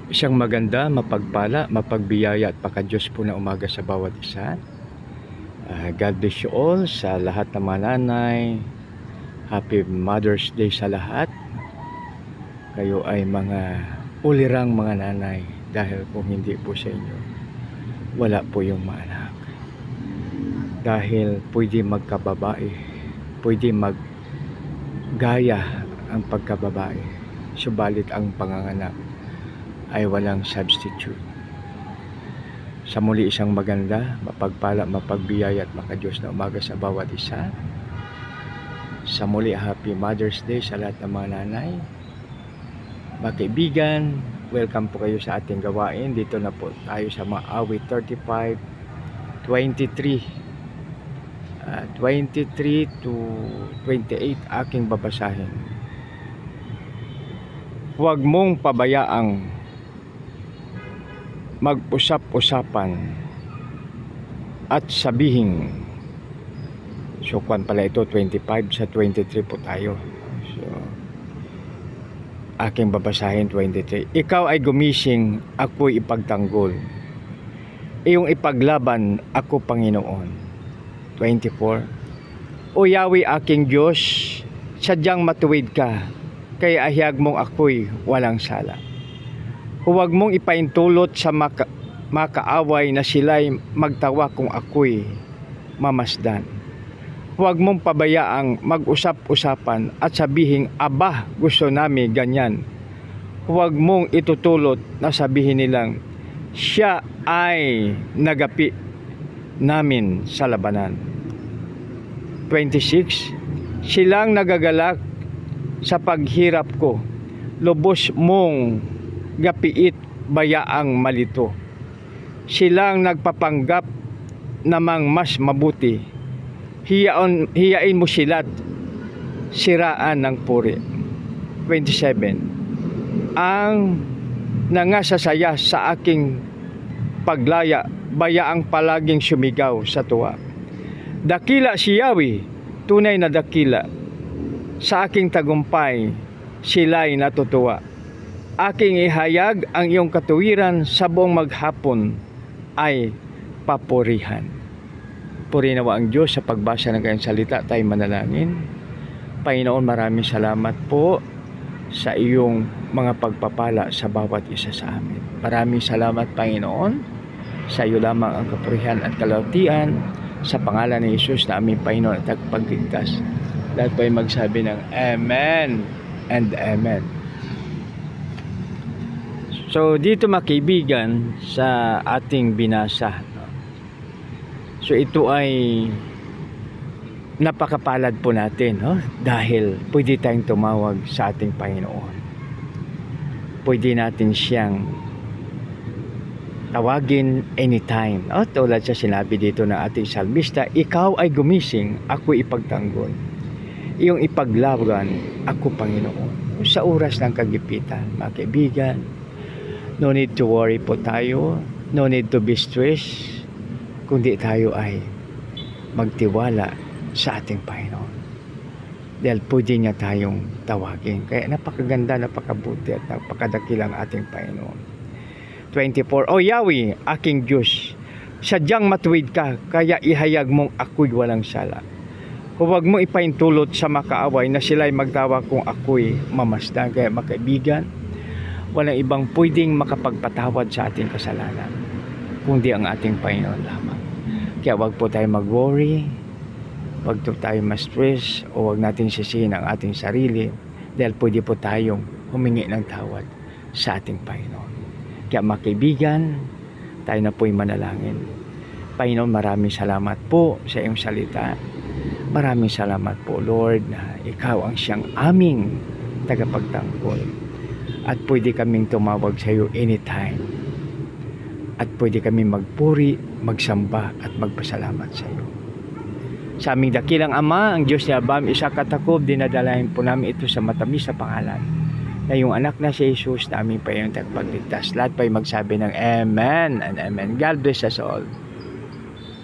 Isang maganda, mapagpala, mapagbiyaya at pakadiyos po na umaga sa bawat isa. God bless you all sa lahat ng mga nanay. Happy Mother's Day sa lahat. Kayo ay mga ulirang mga nanay dahil kung hindi po sa inyo, wala po yung mga anak. Dahil pwede magkababae, pwede maggaya ang pagkababae, subalit ang panganganak ay walang substitute. Sa muli isang maganda, mapagpala, mapagbiyaya at makadiyos na umaga sa bawat isa. Sa muli, Happy Mother's Day sa lahat ng mga nanay. Mga kaibigan, welcome po kayo sa ating gawain. Dito na po tayo sa mga awit 35, 23 to 28 aking babasahin. Huwag mong pabayaang mag-usap-usapan at sabihin. So kwan pala ito 25 sa 23 po tayo. So aking babasahin 23. Ikaw ay gumising, ako'y ipagtanggol. Iyong ipaglaban, ako Panginoon. 24. O Yahweh aking Diyos, sadyang matuwid ka, kaya ahiyag mong ako'y walang sala. Huwag mong ipaintulot sa makaaway na sila'y magtawa kung ako'y mamasdan. Huwag mong pabayaang mag-usap-usapan at sabihin, aba, gusto namin ganyan. Huwag mong itutulot na sabihin nilang, siya ay nagapi namin sa labanan. 26. Silang nagagalak sa paghirap ko, lubos mong gapiit bayaang malito. Silang nagpapanggap namang mas mabuti. Hiyain mo sila't siraan ng puri. 27. Ang nangasasaya sa aking paglaya, bayaang palaging sumigaw sa tuwa. Dakila si Yahweh, tunay na dakila. Sa aking tagumpay, sila'y natutuwa. Aking ihayag ang iyong katuwiran sa buong maghapon ay papurihan. Purinawa ang Diyos sa pagbasa ng kanyang salita. Tayo manalangin. Panginoon, maraming salamat po sa iyong mga pagpapala sa bawat isa sa amin. Maraming salamat, Panginoon. Sa iyo lamang ang kapurihan at kalawtian. Sa pangalan ni Jesus na aming Panginoon at tagapagligtas. Lahat po ay magsabi ng Amen and Amen. So dito mga kaibigan sa ating binasa, so ito ay napakapalad po natin, dahil pwede tayong tumawag sa ating Panginoon. Pwede natin siyang tawagin anytime. Tulad sa sinabi dito ng ating salmista, ikaw ay gumising, ako'y ipagtanggol. Iyong ipaglaban, ako Panginoon. Sa oras ng kagipitan, mga kaibigan, no need to worry po tayo, no need to be stressed, kundi tayo ay magtiwala sa ating Panginoon. Dahil pwede niya tayong tawagin. Kaya napakaganda, napakabuti at napakadakilang ating Panginoon. 24. O Yahweh, aking Diyos, sadyang matuwid ka, kaya ihayag mong ako'y walang sala. Huwag mo ipaintulot sa makaaway na sila'y magtawa kung ako'y mamasdan. Kaya makaibigan, walang ibang pwedeng makapagpatawad sa ating kasalanan kundi ang ating Panginoon lamang. Kaya wag po tayo mag-worry, wag po tayo ma-stress, o wag natin sisihin ang ating sarili dahil pwede po tayong humingi ng tawad sa ating Panginoon. Kaya mga kaibigan, tayo na po'y manalangin. Panginoon, maraming salamat po sa iyong salita. Maraming salamat po, Lord, na ikaw ang siyang aming tagapagtanggol. At pwede kaming tumawag sa iyo anytime. At pwede kaming magpuri, magsamba at magpasalamat sa iyo. Sa aming dakilang Ama, ang Diyos ni Abraham, Isaac at Jacob, dinadalahin po namin ito sa matamis na pangalan na yung anak na si Jesus na aming Panginoon at tagapagligtas. Lahat pa ay magsabi ng Amen and Amen. God bless us all.